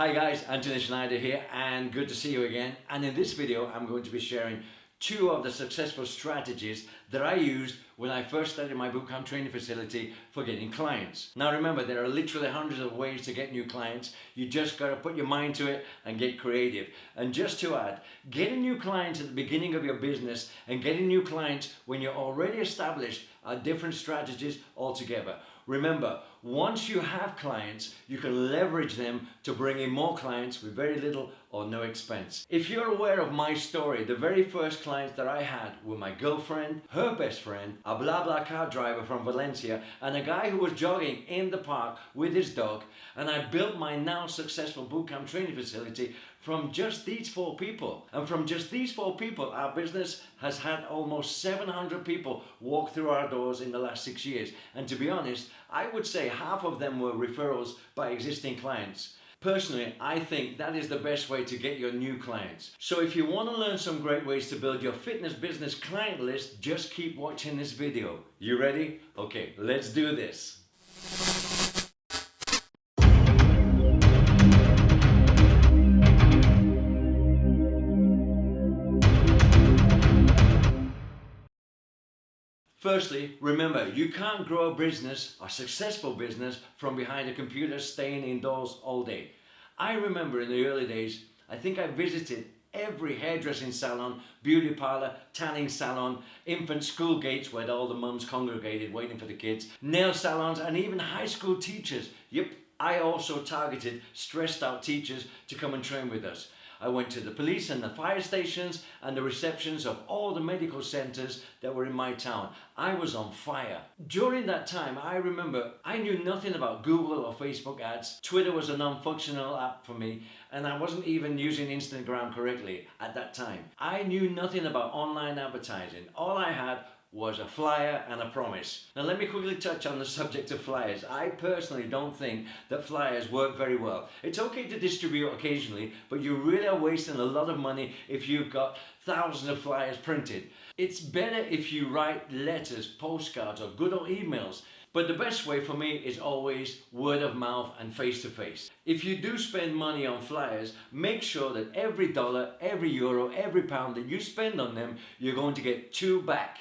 Hi guys, Anthony Schneider here and good to see you again. And in this video I'm going to be sharing two of the successful strategies that I used when I first started my bootcamp training facility for getting clients. Now remember, there are literally hundreds of ways to get new clients. You just got to put your mind to it and get creative. And just to add, getting new clients at the beginning of your business and getting new clients when you're already established are different strategies altogether. Remember, once you have clients, you can leverage them to bring in more clients with very little or no expense. If you're aware of my story, the very first clients that I had were my girlfriend, her best friend, a blah car driver from Valencia, and a guy who was jogging in the park with his dog. And I built my now successful bootcamp training facility from just these four people. And from just these four people, our business has had almost 700 people walk through our doors in the last 6 years. And to be honest, I would say half of them were referrals by existing clients. Personally, I think that is the best way to get your new clients. So if you want to learn some great ways to build your fitness business client list, just keep watching this video. You ready? Okay, let's do this. Firstly, remember, you can't grow a business, a successful business, from behind a computer staying indoors all day. I remember in the early days, I think I visited every hairdressing salon, beauty parlor, tanning salon, infant school gates where all the mums congregated waiting for the kids, nail salons, and even high school teachers. Yep, I also targeted stressed out teachers to come and train with us. I went to the police and the fire stations and the receptions of all the medical centers that were in my town. I was on fire. During that time, I remember I knew nothing about Google or Facebook ads. Twitter was a non-functional app for me, and I wasn't even using Instagram correctly at that time. I knew nothing about online advertising. All I had was a flyer and a promise. Now let me quickly touch on the subject of flyers. I personally don't think that flyers work very well. It's okay to distribute occasionally, but you really are wasting a lot of money if you've got thousands of flyers printed. It's better if you write letters, postcards, or good old emails. But the best way for me is always word of mouth and face to face. If you do spend money on flyers, make sure that every dollar, every euro, every pound that you spend on them, you're going to get two back.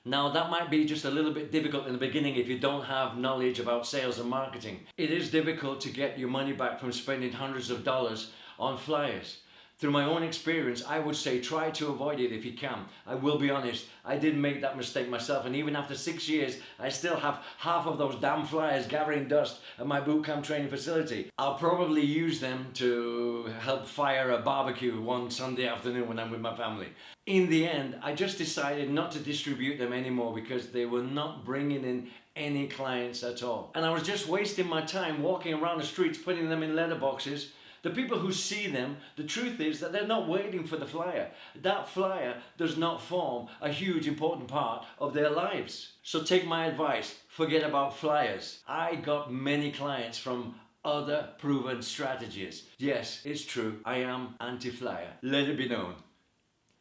Now that might be just a little bit difficult in the beginning if you don't have knowledge about sales and marketing. It is difficult to get your money back from spending hundreds of dollars on flyers. Through my own experience, I would say try to avoid it if you can. I will be honest, I did make that mistake myself, and even after 6 years, I still have half of those damn flyers gathering dust at my bootcamp training facility. I'll probably use them to help fire a barbecue one Sunday afternoon when I'm with my family. In the end, I just decided not to distribute them anymore because they were not bringing in any clients at all. And I was just wasting my time walking around the streets putting them in letterboxes. The people who see them, the truth is that they're not waiting for the flyer. That flyer does not form a huge important part of their lives. So take my advice, forget about flyers. I got many clients from other proven strategies. Yes, it's true, I am anti-flyer. Let it be known.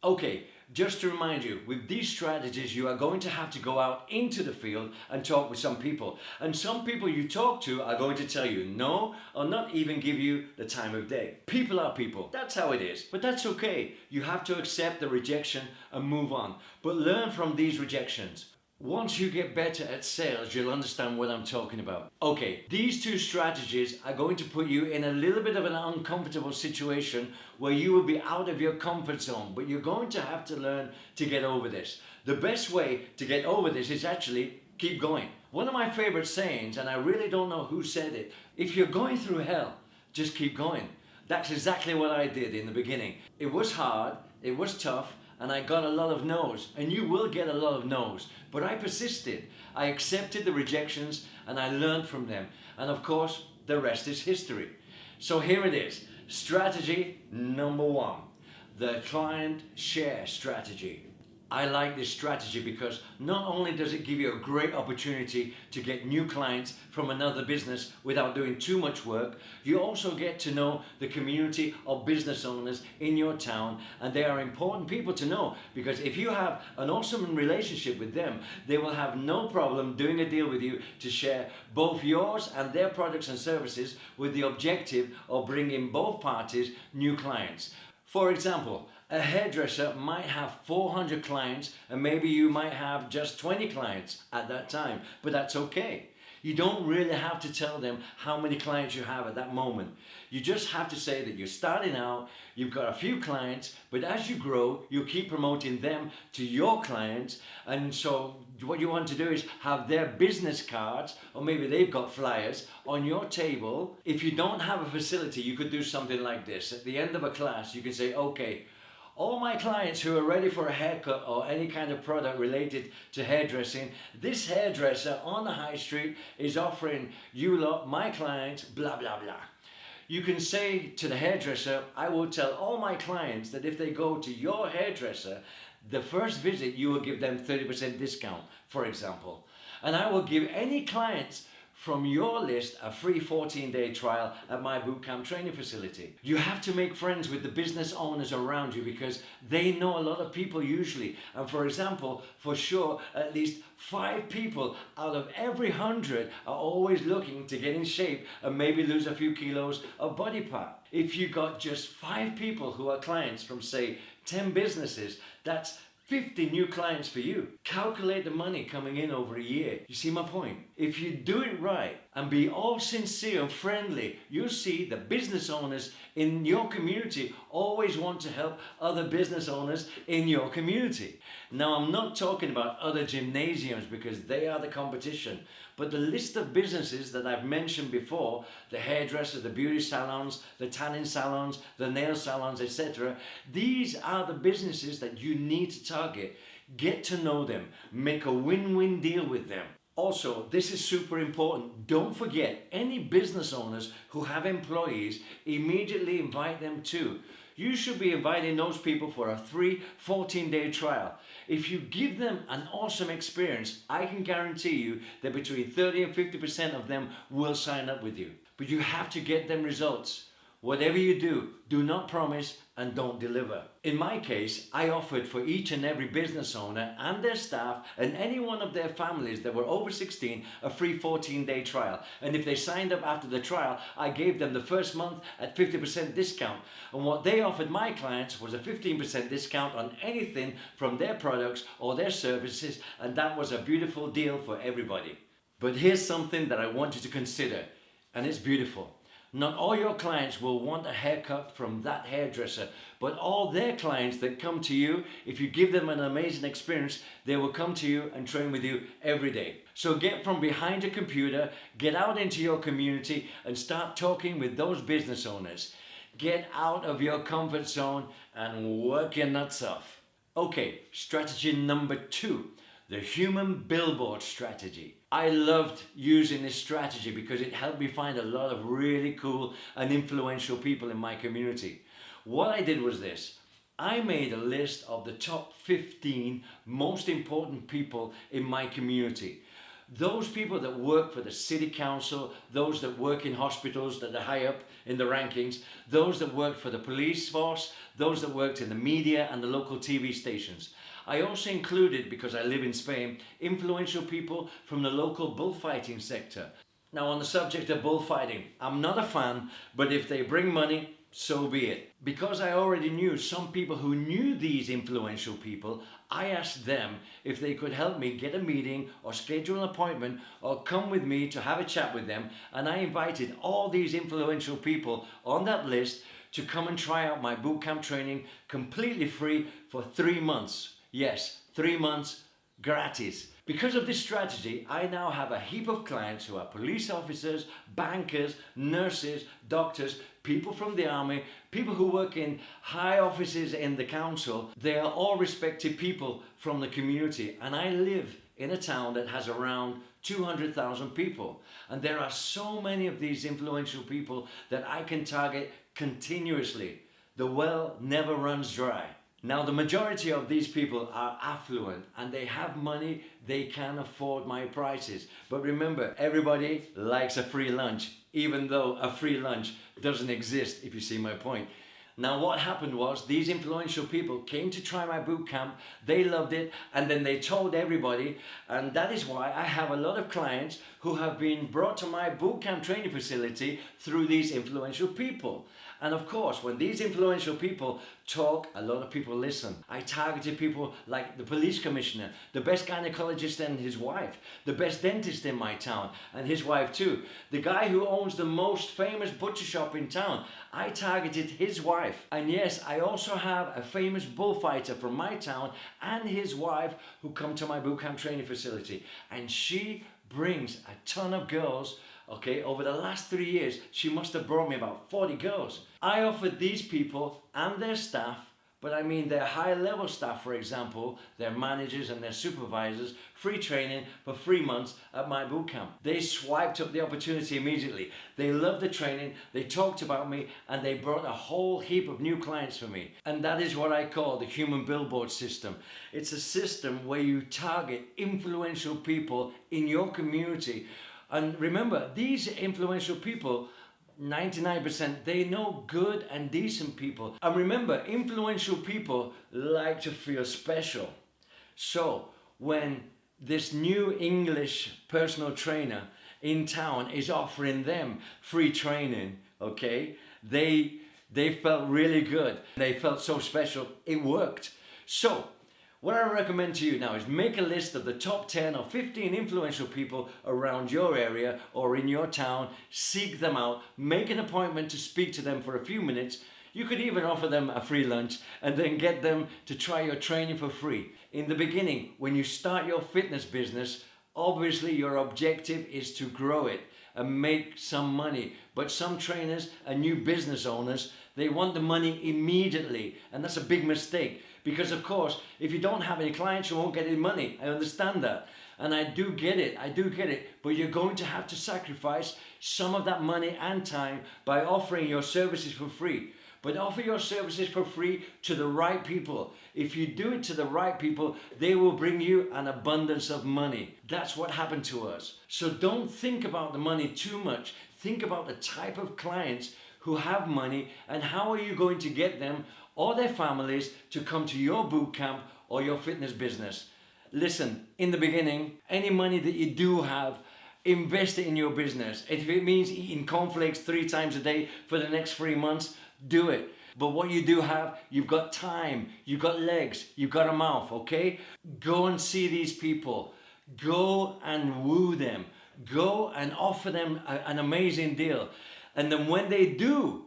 Okay, just to remind you, with these strategies you are going to have to go out into the field and talk with some people. And some people you talk to are going to tell you no or not even give you the time of day. People are people, that's how it is. But that's okay, you have to accept the rejection and move on. But learn from these rejections. Once you get better at sales, you'll understand what I'm talking about. Okay, these two strategies are going to put you in a little bit of an uncomfortable situation where you will be out of your comfort zone, but you're going to have to learn to get over this. The best way to get over this is actually keep going. One of my favorite sayings, and I really don't know who said it, if you're going through hell, just keep going. That's exactly what I did in the beginning. It was hard, it was tough, and I got a lot of no's, and you will get a lot of no's, but I persisted. I accepted the rejections and I learned from them, and of course the rest is history. So here it is, strategy number one, the client share strategy. I like this strategy because not only does it give you a great opportunity to get new clients from another business without doing too much work, you also get to know the community of business owners in your town, and they are important people to know, because if you have an awesome relationship with them, they will have no problem doing a deal with you to share both yours and their products and services with the objective of bringing both parties new clients. For example, a hairdresser might have 400 clients and maybe you might have just 20 clients at that time, but that's okay. You don't really have to tell them how many clients you have at that moment. You just have to say that you're starting out, you've got a few clients, but as you grow, you keep promoting them to your clients. And so what you want to do is have their business cards, or maybe they've got flyers on your table. If you don't have a facility, you could do something like this. At the end of a class, you can say, okay, all my clients who are ready for a haircut or any kind of product related to hairdressing, this hairdresser on the high street is offering you lot, my clients, blah, blah, blah. You can say to the hairdresser, I will tell all my clients that if they go to your hairdresser, the first visit you will give them 30% discount, for example. And I will give any clients from your list a free 14-day trial at my bootcamp training facility. You have to make friends with the business owners around you because they know a lot of people usually. And for example, for sure, at least 5 people out of every 100 are always looking to get in shape and maybe lose a few kilos of body fat. If you got just 5 people who are clients from, say, 10 businesses, that's 50 new clients for you. Calculate the money coming in over a year. You see my point? If you do it right and be all sincere and friendly, you'll see the business owners in your community always want to help other business owners in your community. Now, I'm not talking about other gymnasiums because they are the competition, but the list of businesses that I've mentioned before, the hairdressers, the beauty salons, the tanning salons, the nail salons, etc., these are the businesses that you need to target. Get to know them. Make a win-win deal with them. Also, this is super important. Don't forget, any business owners who have employees, immediately invite them too. You should be inviting those people for a free 14-day trial. If you give them an awesome experience, I can guarantee you that between 30 and 50% of them will sign up with you. But you have to get them results. Whatever you do, do not promise and don't deliver. In my case, I offered for each and every business owner and their staff and any one of their families that were over 16 a free 14-day trial. And if they signed up after the trial, I gave them the first month at 50% discount. And what they offered my clients was a 15% discount on anything from their products or their services, and that was a beautiful deal for everybody. But here's something that I want you to consider, and it's beautiful. Not all your clients will want a haircut from that hairdresser, but all their clients that come to you, if you give them an amazing experience, they will come to you and train with you every day. So get from behind a computer, get out into your community and start talking with those business owners. Get out of your comfort zone and work your nuts off. Okay, strategy number 2. The human billboard strategy. I loved using this strategy because it helped me find a lot of really cool and influential people in my community. What I did was this. I made a list of the top 15 most important people in my community. Those people that work for the city council, those that work in hospitals that are high up in the rankings, those that work for the police force, those that worked in the media and the local TV stations. I also included, because I live in Spain, influential people from the local bullfighting sector. Now, on the subject of bullfighting, I'm not a fan, but if they bring money, so be it. Because I already knew some people who knew these influential people, I asked them if they could help me get a meeting or schedule an appointment or come with me to have a chat with them, and I invited all these influential people on that list to come and try out my bootcamp training completely free for 3 months. Yes, 3 months gratis. Because of this strategy, I now have a heap of clients who are police officers, bankers, nurses, doctors, people from the army, people who work in high offices in the council. They are all respected people from the community, and I live in a town that has around 200,000 people. And there are so many of these influential people that I can target continuously. The well never runs dry. Now, the majority of these people are affluent and they have money, they can afford my prices. But remember, everybody likes a free lunch, even though a free lunch doesn't exist, if you see my point. Now, what happened was these influential people came to try my boot camp, they loved it, and then they told everybody, and that is why I have a lot of clients who have been brought to my boot camp training facility through these influential people. And of course, when these influential people talk, a lot of people listen. I targeted people like the police commissioner, the best gynecologist and his wife, the best dentist in my town and his wife too, the guy who owns the most famous butcher shop in town. I targeted his wife. And yes, I also have a famous bullfighter from my town and his wife who come to my bootcamp training facility. And she brings a ton of girls. Okay, over the last 3 years, she must have brought me about 40 girls. I offered these people and their staff, but I mean their high level staff, for example, their managers and their supervisors, free training for 3 months at my bootcamp. They swiped up the opportunity immediately. They loved the training, they talked about me, and they brought a whole heap of new clients for me. And that is what I call the human billboard system. It's a system where you target influential people in your community. And remember, these influential people, 99%, they know good and decent people. And remember, influential people like to feel special. So when this new English personal trainer in town is offering them free training, okay, they felt really good. They felt so special, it worked. So what I recommend to you now is make a list of the top 10 or 15 influential people around your area or in your town, seek them out, make an appointment to speak to them for a few minutes. You could even offer them a free lunch and then get them to try your training for free. In the beginning, when you start your fitness business, obviously your objective is to grow it and make some money. But some trainers and new business owners, they want the money immediately, and that's a big mistake. Because of course, if you don't have any clients, you won't get any money. I understand that. And I do get it. But you're going to have to sacrifice some of that money and time by offering your services for free. But offer your services for free to the right people. If you do it to the right people, they will bring you an abundance of money. That's what happened to us. So don't think about the money too much. Think about the type of clients who have money and how are you going to get them or their families to come to your boot camp or your fitness business. Listen, in the beginning, any money that you do have, invest it in your business. If it means eating cornflakes 3 times a day for the next 3 months, do it. But what you do have, you've got time, you've got legs, you've got a mouth, okay? Go and see these people. Go and woo them. Go and offer them an amazing deal. And then when they do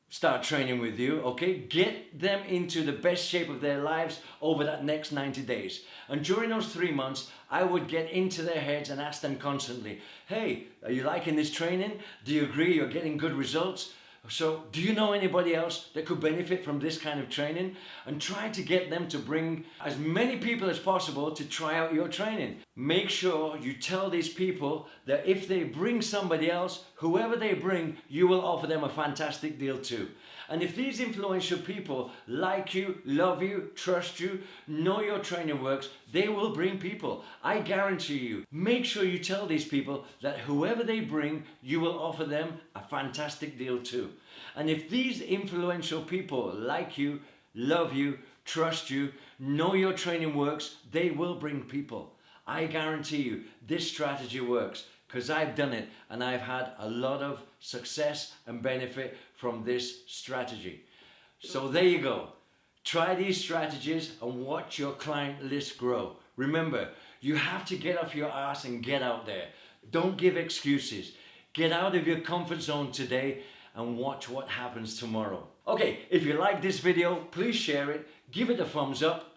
start training with you, okay, get them into the best shape of their lives over that next 90 days. And during those 3 months, I would get into their heads and ask them constantly, hey, are you liking this training? Do you agree you're getting good results? So do you know anybody else that could benefit from this kind of training? And try to get them to bring as many people as possible to try out your training. Make sure you tell these people that if they bring somebody else, whoever they bring, you will offer them a fantastic deal too. And if these influential people like you, love you, trust you, know your training works, they will bring people. I guarantee you. Make sure you tell these people that whoever they bring, you will offer them a fantastic deal too. And if these influential people like you, love you, trust you, know your training works, they will bring people. I guarantee you this strategy works because I've done it and I've had a lot of success and benefit from this strategy. So there you go. Try these strategies and watch your client list grow. Remember, you have to get off your ass and get out there. Don't give excuses. Get out of your comfort zone today and watch what happens tomorrow. Okay, if you like this video, please share it, give it a thumbs up.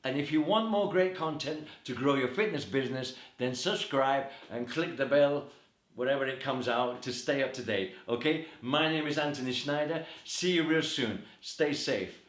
And if you want more great content to grow your fitness business, then subscribe and click the bell, whatever it comes out, to stay up to date. Okay, my name is Anthony Schneider. See you real soon. Stay safe.